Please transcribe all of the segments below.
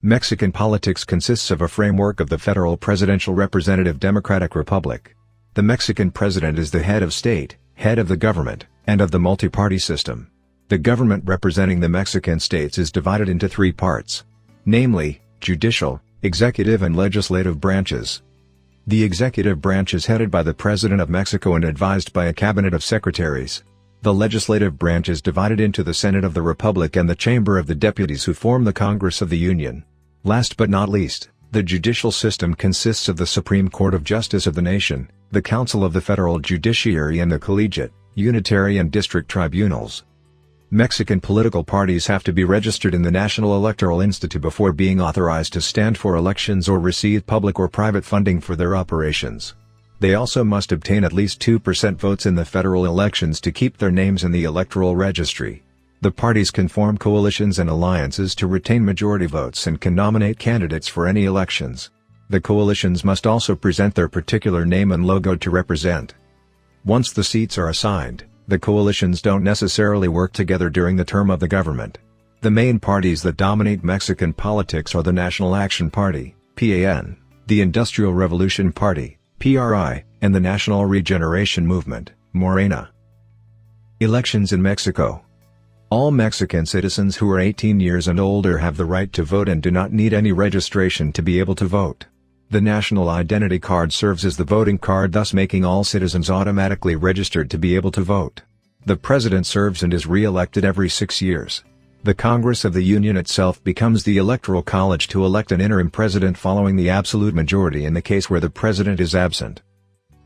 Mexican politics consists of a framework of the federal presidential representative democratic republic. The Mexican president is the head of state, head of the government, and of the multi-party system. The government representing the Mexican states is divided into three parts, namely, judicial, executive and legislative branches. The executive branch is headed by the President of Mexico and advised by a cabinet of secretaries. The legislative branch is divided into the Senate of the Republic and the Chamber of the Deputies, who form the Congress of the Union. Last but not least, the judicial system consists of the Supreme Court of Justice of the nation, the Council of the Federal Judiciary and the collegiate, unitary and district tribunals. Mexican political parties have to be registered in the National Electoral Institute before being authorized to stand for elections or receive public or private funding for their operations. They also must obtain at least 2% votes in the federal elections to keep their names in the electoral registry. The parties can form coalitions and alliances to retain majority votes and can nominate candidates for any elections. The coalitions must also present their particular name and logo to represent. Once the seats are assigned, the coalitions don't necessarily work together during the term of the government. The main parties that dominate Mexican politics are the National Action Party, PAN, the Industrial Revolution Party, PRI, and the National Regeneration Movement, Morena. Elections in Mexico. All Mexican citizens who are 18 years and older have the right to vote and do not need any registration to be able to vote. The national identity card serves as the voting card, thus making all citizens automatically registered to be able to vote. The president serves and is re-elected every 6 years. The Congress of the Union itself becomes the electoral college to elect an interim president following the absolute majority in the case where the president is absent.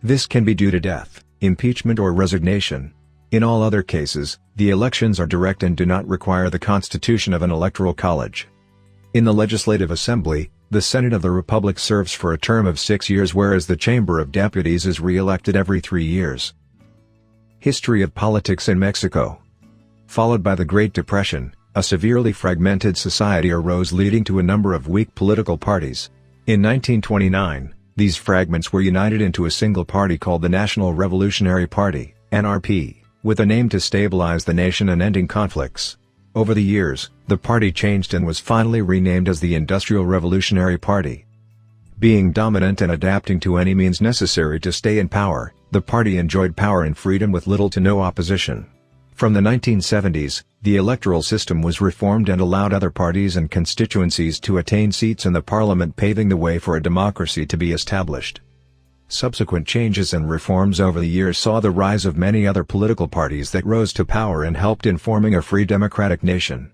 This can be due to death, impeachment or resignation. In all other cases, the elections are direct and do not require the constitution of an electoral college. In the Legislative Assembly, the Senate of the Republic serves for a term of 6 years, whereas the Chamber of Deputies is re-elected every 3 years. History of politics in Mexico. Followed by the Great Depression, a severely fragmented society arose, leading to a number of weak political parties. In 1929, these fragments were united into a single party called the National Revolutionary Party, NRP, with a name to stabilize the nation and ending conflicts. Over the years, the party changed and was finally renamed as the Industrial Revolutionary Party. Being dominant and adapting to any means necessary to stay in power, the party enjoyed power and freedom with little to no opposition. From the 1970s, the electoral system was reformed and allowed other parties and constituencies to attain seats in the parliament, paving the way for a democracy to be established. Subsequent changes and reforms over the years saw the rise of many other political parties that rose to power and helped in forming a free democratic nation.